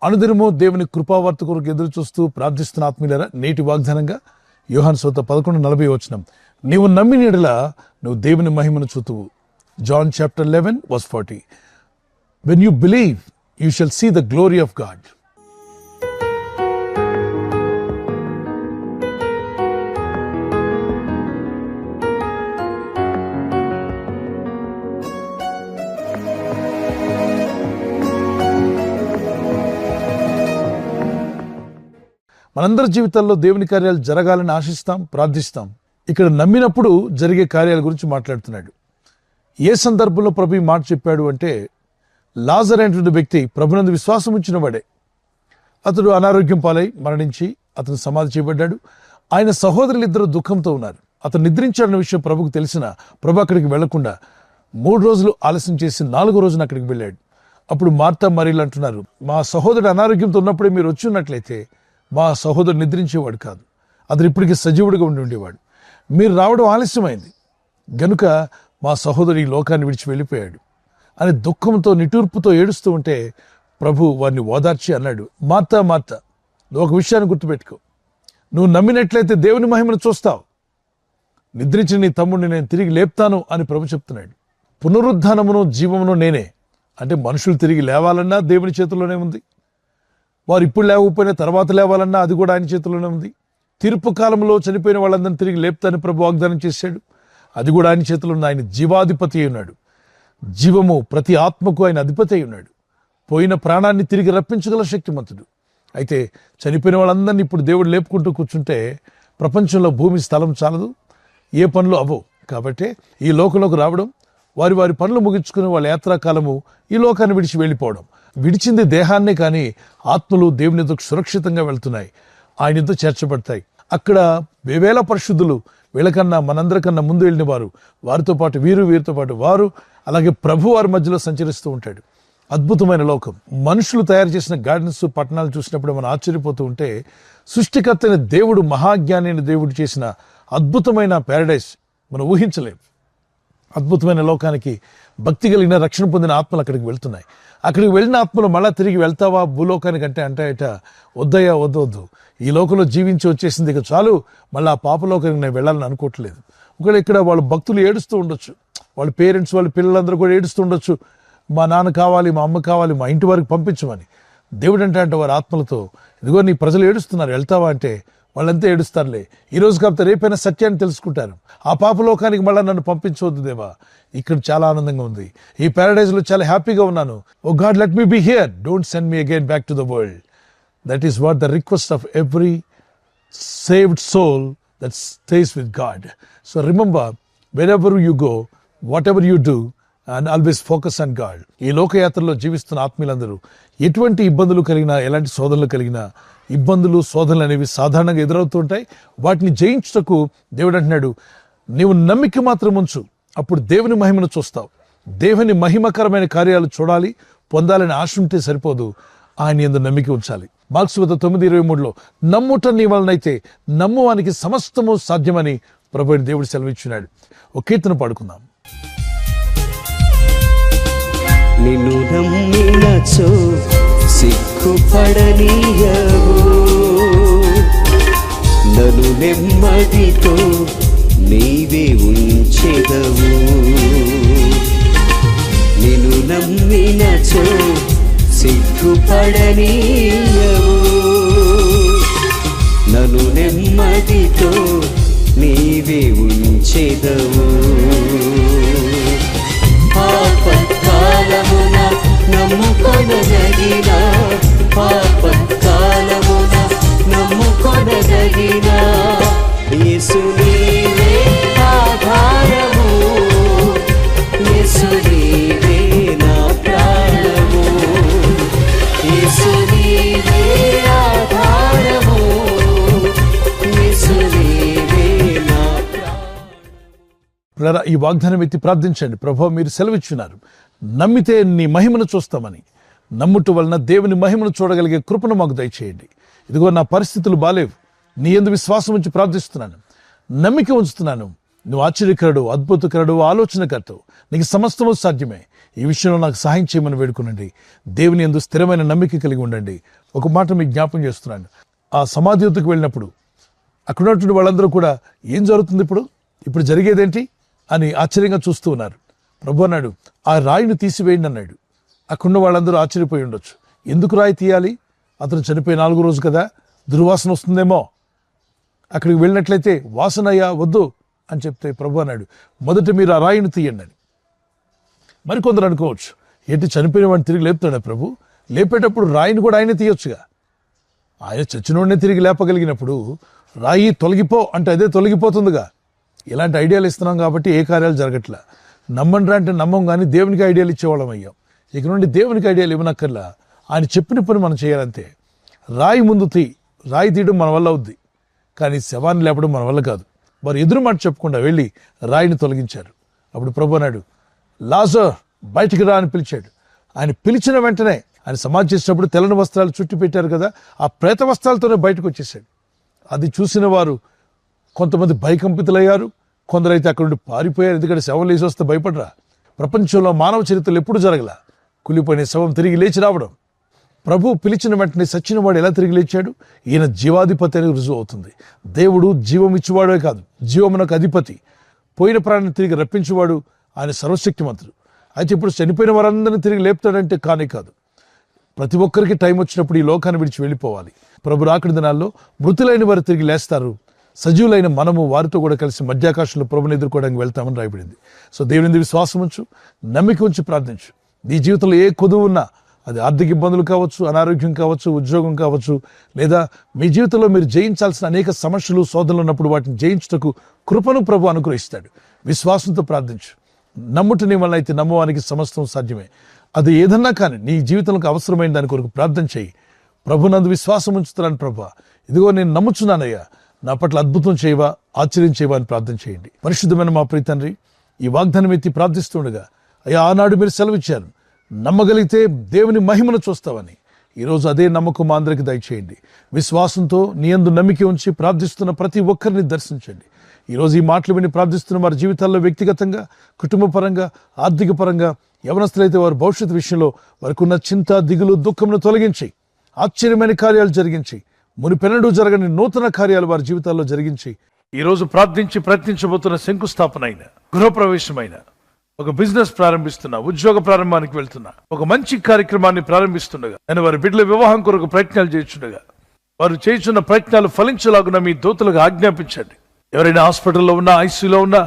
అనుదినము దేవుని కృపావార్త కొరకు ఎదురు చూస్తూ ప్రార్థిస్తున్న ఆత్మీయులారా, నేటి వాగ్దానంగా యోహాను సువార్త 11:40 నీవు నమ్మిన యెడల నువ్వు దేవుని మహిమను చూతువు. John chapter 11:40. When you believe, you shall see the glory of God. మనందరి జీవితాల్లో దేవుని కార్యాలు జరగాలని ఆశిస్తాం, ప్రార్థిస్తాం. ఇక్కడ నమ్మినప్పుడు జరిగే కార్యాల గురించి మాట్లాడుతున్నాడు. ఏ సందర్భంలో ప్రభు ఈ మాట చెప్పాడు అంటే, లాజర్ అనేటువంటి వ్యక్తి ప్రభునందు విశ్వాసం ఉంచిన వాడే. అతడు అనారోగ్యం పాలై మరణించి అతను సమాధి చేయబడ్డాడు. ఆయన సహోదరులు ఇద్దరు దుఃఖంతో ఉన్నారు. అతను నిద్రించాడన్న విషయం ప్రభుకు తెలిసిన ప్రభు అక్కడికి వెళ్లకుండా 3 రోజులు ఆలస్యం చేసి 4వ రోజున అక్కడికి వెళ్ళాడు. అప్పుడు మార్తా మరియలు అంటున్నారు, మా సహోదరుడు అనారోగ్యంతో ఉన్నప్పుడే మీరు వచ్చి ఉన్నట్లయితే మా సహోదరుడు నిద్రించేవాడు కాదు, అతను ఇప్పటికీ సజీవుడిగా ఉండేవాడు. మీరు రావడం ఆలస్యమైంది గనుక మా సహోదరు ఈ లోకాన్ని విడిచి వెళ్ళిపోయాడు అని దుఃఖంతో నిట్టూర్పుతో ఏడుస్తూ ఉంటే ప్రభు వారిని ఓదార్చి అన్నాడు, మార్తా మార్తా, నువ్వు ఒక విషయాన్ని గుర్తుపెట్టుకో, నువ్వు నమ్మినట్లయితే దేవుని మహిమను చూస్తావు. నిద్రించిన నీ తమ్ముడిని నేను తిరిగి లేపుతాను అని ప్రభు చెప్తున్నాడు. పునరుద్ధానమును జీవమును నేనే. అంటే మనుషులు తిరిగి లేవాలన్నా దేవుని చేతుల్లోనే ఉంది. వారు ఇప్పుడు లేకపోయినా తర్వాత లేవాలన్నా అది కూడా ఆయన చేతుల్లోనే ఉంది. తీర్పు కాలంలో చనిపోయిన వాళ్ళందరినీ తిరిగి లేపుతానని ప్రభు వాగ్దానం చేశాడు. అది కూడా ఆయన చేతిలో ఉన్న. ఆయన జీవాధిపతి అయి ఉన్నాడు. జీవము ప్రతి ఆత్మకు ఆయన అధిపతి అయి ఉన్నాడు. పోయిన ప్రాణాన్ని తిరిగి రప్పించగల శక్తిమంతుడు. అయితే చనిపోయిన వాళ్ళందరినీ ఇప్పుడు దేవుడు లేపుకుంటూ కూర్చుంటే ప్రపంచంలో భూమి స్థలం చాలదు, ఏ పనులు అవ్వవు. కాబట్టి ఈ లోకంలోకి రావడం, వారి వారి పనులు ముగించుకుని వాళ్ళ యాత్రాకాలము ఈ లోకాన్ని విడిచి వెళ్ళిపోవడం. విడిచింది దేహాన్నే కానీ ఆత్మలు దేవుని ఎదుకు సురక్షితంగా వెళ్తున్నాయి, ఆయన ఎదుట చేర్చబడతాయి. అక్కడ వేవేల పరిశుద్ధులు వీళ్ళకన్నా మనందరికన్నా ముందు వెళ్ళిన వారు, వారితో పాటు వీరితో పాటు వారు, అలాగే ప్రభు వారి మధ్యలో సంచరిస్తూ ఉంటాడు. అద్భుతమైన లోకం. మనుషులు తయారు చేసిన గార్డెన్స్, పట్టణాలు చూసినప్పుడు మనం ఆశ్చర్యపోతూ ఉంటే, సృష్టికర్త అయిన దేవుడు, మహాజ్ఞాని అయిన దేవుడు చేసిన అద్భుతమైన ప్యారడైస్ మనం ఊహించలేం. అద్భుతమైన లోకానికి భక్తి కలిగిన రక్షణ పొందిన ఆత్మలు అక్కడికి వెళ్తున్నాయి. అక్కడికి వెళ్ళిన ఆత్మలు మళ్ళా తిరిగి వెళ్తావా భూలోకానికి అంటే వద్దయ్యా, వద్దు, ఈ లోకంలో జీవించి వచ్చేసింది, ఇక చాలు, మళ్ళీ ఆ పాపలోకానికి నేను వెళ్ళాలని అనుకోవట్లేదు. ఒకవేళ ఇక్కడ వాళ్ళు భక్తులు ఏడుస్తూ ఉండొచ్చు, వాళ్ళ పేరెంట్స్, వాళ్ళ పిల్లలందరూ కూడా ఏడుస్తూ ఉండొచ్చు, మా నాన్న కావాలి, మా అమ్మ కావాలి, మా ఇంటి వరకు పంపించమని. దేవుడు అంటే వారి ఆత్మలతో, ఇదిగో నీ ప్రజలు ఏడుస్తున్నారు, వెళ్తావా అంటే వాళ్ళంతా ఏడుస్తారులే, ఈ రోజు కాకపోతే రేపైనా సత్యాన్ని తెలుసుకుంటారు, ఆ పాపలోకానికి మళ్ళీ నన్ను పంపించవద్దు దేవా, ఇక్కడ చాలా ఆనందంగా ఉంది, ఈ ప్యారడైజ్లో చాలా హ్యాపీగా ఉన్నాను, oh god let me be here, don't send me again back to the world. That is what the request of every saved soul that stays with God. So remember, wherever you go, whatever you do, and always focus on God. ఈ లోకయాత్రలో జీవిస్తున్న ఆత్మీయులందరూ ఎటువంటి ఇబ్బందులు కలిగినా, ఎలాంటి శోధనలు కలిగినా, ఇబ్బందులు శోధనలు అనేవి సాధారణంగా ఎదురవుతూ ఉంటాయి. వాటిని జయించుటకు దేవుడు అంటున్నాడు, నీవు నమ్మిక మాత్రం ఉంచు, అప్పుడు దేవుని మహిమను చూస్తావు. దేవుని మహిమకరమైన కార్యాలు చూడాలి, పొందాలని ఆశ ఉంటే సరిపోదు, ఆయన యందు నమ్మిక ఉంచాలి. మార్క్స్ 9:23 నమ్ముట నీ వలనైతే నమ్మువానికి సమస్తము సాధ్యమని ప్రభువైన దేవుడు సెలవిచ్చున్నాడు. ఒక కీర్తన పాడుకుందాం. నిన్ను నమ్మినచో సిగ్గుపడనీయవు, నన్ను నెమ్మదితో నీవే ఉంచెదవు. నిన్ను నమ్మినచో సిగ్గుపడనీయవు, నన్ను నెమ్మదితో నీవే ఉంచెదవు. పాపకాలమున నమ్ముకొనదగిన, పాపకాలమున నమ్ముకొనదగిన యేసు నీవే ఆధారము, యేసు నీవే నా ప్రాణము, యేసు నీవే ఆధారము, యేసు నీవే నా ప్రాణము. ఈ వాగ్దానం ఎత్తి ప్రార్థించండి. ప్రభువా, మీరు సెలవిచ్చున్నారు, నమ్మితే నీ మహిమను చూస్తామని. నమ్ముట వలన దేవుని మహిమను చూడగలిగే కృపను మాకు దయచేయండి. ఇదిగో నా పరిస్థితులు బాలేవు, నీ యందు విశ్వాసం ఉంచి ప్రార్థిస్తున్నాను, నమ్మిక ఉంచుతున్నాను, నువ్వు ఆశ్చర్యకరుడు, అద్భుతకరుడు, ఆలోచనకర్తవు, నీకు సమస్తము సాధ్యమే. ఈ విషయంలో నాకు సహాయం చేయమని వేడుకునండి. దేవుని యందు స్థిరమైన నమ్మిక కలిగి ఉండండి. ఒక మాట మీకు జ్ఞాపం చేస్తున్నాను. ఆ సమాధి వద్దకు వెళ్ళినప్పుడు అక్కడ ఉన్నటువంటి వాళ్ళందరూ కూడా ఏం జరుగుతుంది, ఇప్పుడు జరిగేదేంటి అని ఆశ్చర్యంగా చూస్తూ ఉన్నారు. ప్రభు అన్నాడు, ఆ రాయిని తీసివేయండి అన్నాడు. అక్కడున్న వాళ్ళందరూ ఆశ్చర్యపోయి ఉండొచ్చు. ఎందుకు రాయి తీయాలి? అతను చనిపోయి 4వ రోజు కదా, దుర్వాసన వస్తుందేమో. అక్కడికి వెళ్ళినట్లయితే వాసన అయ్యా వద్దు అని చెప్తే ప్రభు అన్నాడు, మొదట మీరు ఆ రాయిని తీయండి అని. మరికొందరు అనుకోవచ్చు, ఏంటి చనిపోయిన వాడిని తిరిగి లేపుతాడా ప్రభు? లేపేటప్పుడు రాయిని కూడా ఆయనే తీయొచ్చుగా. ఆయన చచ్చినోడినే తిరిగి లేపగలిగినప్పుడు రాయి తొలగిపో అంటే అదే తొలగిపోతుందిగా. ఇలాంటి ఐడియాలు ఇస్తున్నాం కాబట్టి ఏ కార్యాలు జరగట్లా. నమ్మండ్రా అంటే నమ్మం, కానీ దేవునికి ఐడియాలు ఇచ్చేవాళ్ళం అయ్యాం. ఇక నుండి దేవునికి ఐడియాలు ఇవ్వనక్కర్లా, ఆయన చెప్పిన పని మనం చేయాలంతే. రాయి ముందు రాయి తీయడం మన వల్ల అవుద్ది, కానీ శవాన్ని లేపడం మన వల్ల కాదు. వారు ఎదురు మాట చెప్పకుండా వెళ్ళి రాయిని తొలగించారు. అప్పుడు ప్రభు అన్నాడు, లాజర్ బయటికి రా అని పిలిచాడు. ఆయన పిలిచిన వెంటనే ఆయన సమాధి చేసినప్పుడు తెల్లని వస్త్రాలు చుట్టి పెట్టారు కదా, ఆ ప్రేత వస్త్రాలతోనే బయటకు వచ్చేసాడు. అది చూసిన వారు కొంతమంది భయకంపితులయ్యారు, కొందరైతే అక్కడ నుండి పారిపోయారు. ఎందుకంటే శవం లేచి వస్తే భయపడరా? ప్రపంచంలో మానవ చరిత్రలు ఎప్పుడు జరగల కులిపోయిన శవం తిరిగి లేచి రావడం. ప్రభు పిలిచిన వెంటనే సచ్చిన వాడు ఎలా తిరిగి లేచాడు? ఈయన జీవాధిపతి అని రుజువు అవుతుంది. దేవుడు జీవం ఇచ్చేవాడే కాదు, జీవమునకు అధిపతి. పోయిన ప్రాణాన్ని తిరిగి రప్పించేవాడు, ఆయన సర్వశక్తిమంతుడు. అయితే ఇప్పుడు చనిపోయిన వారందరినీ తిరిగి లేపుతాడంటే కానే కాదు. ప్రతి ఒక్కరికి టైం వచ్చినప్పుడు ఈ లోకాన్ని విడిచి వెళ్ళిపోవాలి. ప్రభు రాకడి దినాల్లో మృతులైన వారు తిరిగి లేస్తారు. సజీవులైన మనము వారితో కూడా కలిసి మధ్యాకాశంలో ప్రభుని ఎదుర్కోవడానికి వెళ్తామని రాయబడింది. సో దేవుని విశ్వాసం ఉంచు, నమ్మిక ఉంచి ప్రార్థించు. నీ జీవితంలో ఏ కొదువు ఉన్నా, అది ఆర్థిక ఇబ్బందులు కావచ్చు, అనారోగ్యం కావచ్చు, ఉద్యోగం కావచ్చు, లేదా మీ జీవితంలో మీరు జయించాల్సిన అనేక సమస్యలు, శోధనలు ఉన్నప్పుడు వాటిని జయించుటకు కృపను ప్రభు అనుగ్రహిస్తాడు. విశ్వాసంతో ప్రార్థించు. నమ్ముట నీ వల్ల అయితే నమ్మవానికి సమస్తం సాధ్యమే. అది ఏదన్నా కానీ నీ జీవితంలో అవసరమైన దాని కొరకు ప్రార్థన చేయి. ప్రభునందు విశ్వాసం ఉంచుతున్నాను ప్రభు, ఇదిగో నేను నమ్ముచున్నానయ్యా, నా పట్ల అద్భుతం చేయవా, ఆశ్చర్యం చేయవా అని ప్రార్థన చేయండి. పరిశుద్ధమైన మా ప్రియ తండ్రి, ఈ వాగ్దానం ఎత్తి ప్రార్థిస్తుండగా అయ్యా, ఆనాడు మీరు సెలవిచ్చారు, నమ్మగలిగితే దేవుని మహిమను చూస్తావని. ఈరోజు అదే నమ్మకం మా అందరికి దయచేయండి. విశ్వాసంతో నీ యందు నమ్మిక ఉంచి ప్రార్థిస్తున్న ప్రతి ఒక్కరిని దర్శించండి. ఈరోజు ఈ మాటలు విని ప్రార్థిస్తున్న వారి జీవితాల్లో వ్యక్తిగతంగా, కుటుంబ పరంగా, ఆర్థిక పరంగా, యవనస్తులైతే వారి భవిష్యత్తు విషయంలో వారికి ఉన్న చింత, దిగులు, దుఃఖంను తొలగించి ఆశ్చర్యమైన కార్యాలు జరిగించి, మునిపెన్నడూ జరగని నూతన కార్యాలు వారి జీవితాల్లో జరిగించి, ఈరోజు ప్రార్థించి ప్రయత్నించబోతున్న శంకుస్థాపన అయిన, గృహప్రవేశమైన, ఒక బిజినెస్ ప్రారంభిస్తున్నా, ఉద్యోగ ప్రారంభానికి వెళ్తున్నా, ఒక మంచి కార్యక్రమాన్ని ప్రారంభిస్తుండగా, నేను వారి బిడ్డల వివాహం కొరకు ప్రయత్నాలు చేస్తుండగా, వారు చేస్తున్న ప్రయత్నాలు ఫలించలాగున మీ దూతలకు ఆజ్ఞాపించండి. ఎవరైనా హాస్పిటల్లో ఉన్నా, ఐసీయూలో ఉన్నా,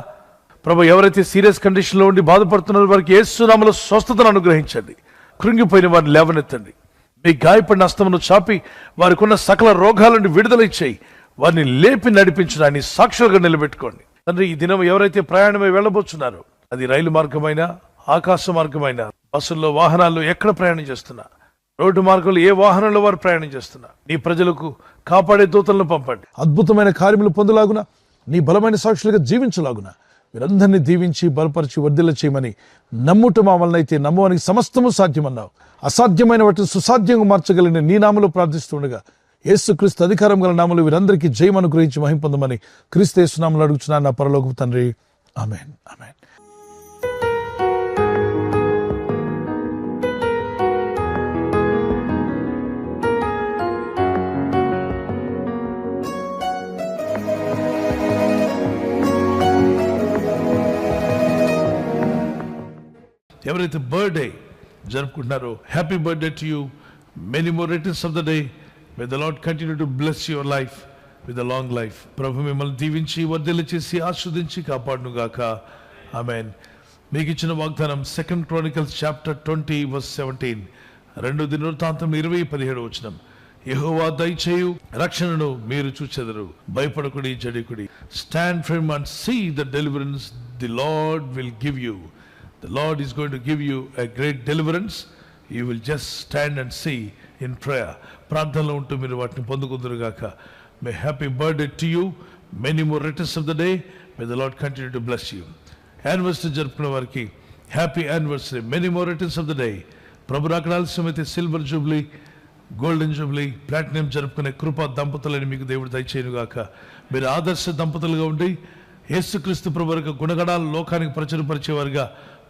ప్రభు ఎవరైతే సీరియస్ కండిషన్లో ఉండి బాధపడుతున్నారో వారికి యేసు నామములో స్వస్థతను అనుగ్రహించండి. కృంగిపోయిన వారిని లేవనెత్తండి. మీ గాయపడిన హస్తమును చాపి వారికి ఉన్న సకల రోగాల నుండి విడుదల ఇచ్చేయి. వారిని లేపి నడిపించడాన్ని సాక్షులుగా నిలబెట్టుకోండి. తండ్రి, ఈ దినం ఎవరైతే ప్రయాణమై వెళ్ళబోతున్నారో, అది రైలు మార్గమైనా, ఆకాశ మార్గమైనా, బస్సుల్లో, వాహనాల్లో ఎక్కడ ప్రయాణం చేస్తున్నా, రోడ్డు మార్గంలో ఏ వాహనంలో వారు ప్రయాణం చేస్తున్నా, నీ ప్రజలకు కాపాడే దూతలను పంపండి. అద్భుతమైన కార్యములు పొందలాగున, నీ బలమైన సాక్షులుగా జీవించలాగున వీరందరినీ దీవించి బలపరిచి వర్ధిల్ల చేయమని నమ్ముట మా వలన అయితే నమ్మవానికి సమస్తము సాధ్యమన్నావు. అసాధ్యమైన వాటిని సుసాధ్యంగా మార్చగలిగిన నీ నామలో ప్రార్థిస్తుండగా, యేసుక్రీస్తు అధికారం గల నామములో వీరందరికీ జయం అనుగ్రహించి మహిమ పొందమని క్రీస్తు యేసు నామములో అడుగుచున్నాను నా పరలోకపు తండ్రి. ఆమేన్, ఆమేన్. ఎవరైతే బర్త్డే జరుపుకుంటున్నారో, happy birthday to you. Many more returns of the day. May the lord continue to bless your life with a long life. ప్రభు మిమ్మల్ని దీవించి వర్ధిల్ల చేసి ఆస్వాదించి కాపాడును గాక. ఆమేన్. మీకు ఇచ్చిన వాగ్దానం 2 Chronicles chapter 20 verse 17. 2 దినవృత్తాంతం 20:17. యెహోవా దయచేయు రక్షణను మీరు చూచెదరు, భయపడకుడి, జడికుడి. Stand firm and see the deliverance the lord will give you. The Lord is going to give you a great deliverance. You will just stand and see in prayer. ప్రార్థనలో ఉంటూ మీరు వాటిని పొందుకుందురుగాక. May happy birthday to you. Many more returns of the day. May the Lord continue to bless you. Anniversary జరుపుకునే వారికి happy anniversary. Many more returns of the day. ప్రభు రాకడ ఆలస్యమైతే silver jubilee, golden jubilee, platinum జరుపుకునే కృపా దంపతులని మీకు దేవుడు దయచేయునుగాక. మీరు ఆదర్శ దంపతులుగా ఉండి యేసుక్రీస్తు ప్రభు యొక్క గుణగణాలు లోకానికి ప్రచురపరిచేవారుగా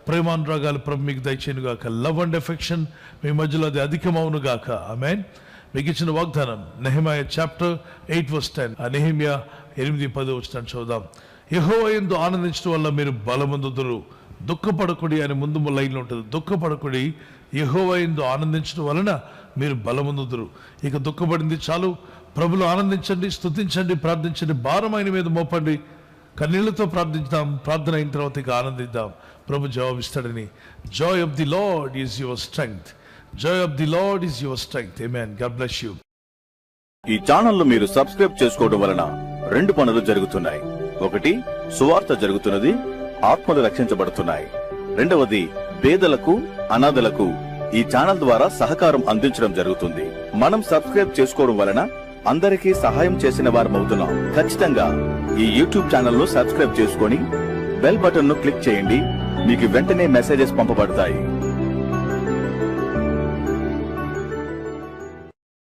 ప్రేమానురాగాలు ప్రభు మీకు దయచేయను గాక. లవ్ అండ్ ఎఫెక్షన్ మీ మధ్యలో అది అధికమవును గాక. ఆమేన్. మీకు ఇచ్చిన వాగ్దానం నెహెమీయా చాప్టర్ 8:10. ఆ నెహెమీయా 8:10 చూద్దాం. యెహోవా యందు ఆనందించడం వల్ల మీరు బలమందుదురు, దుఃఖపడకుడి అని ముందు లైన్లో ఉంటుంది. దుఃఖపడకుడి, యెహోవా యందు ఆనందించడం వలన మీరు బలమందుదురు. ఇక దుఃఖపడింది చాలు, ప్రభులో ఆనందించండి, స్తుతించండి, ప్రార్థించండి, భారం ఆయన మీద మోపండి, కన్నీళ్లతో ప్రార్థిద్దాం. ప్రార్థన అయిన తర్వాత ఇక ఆనందిద్దాం. ప్రభు జవాబిస్తాడని. Joy of the lord is your strength. Joy of the lord is your strength. ఆమేన్. God bless you. ఈ ఛానల్ మీరు సబ్స్క్రైబ్ చేసుకోవడం వలన 2 పనులు జరుగుతున్నాయి. ఒకటి, సువార్త జరుగుతున్నది, ఆత్మలు రక్షించబడుతున్నాయి. రెండవది, పేదలకు, అనాథలకు ఈ ఛానల్ ద్వారా సహకారం అందించడం జరుగుతుంది. మనం సబ్స్క్రైబ్ చేసుకోవడం వలన అందరికీ సహాయం చేసిన వారమవుతున్నాం. ఖచ్చితంగా ఈ యూట్యూబ్ ఛానల్ ను సబ్స్క్రైబ్ చేసుకొని బెల్ బటన్ ను క్లిక్ చేయండి. మీకు వెంటనే మెసేజెస్ పంపబడతాయి.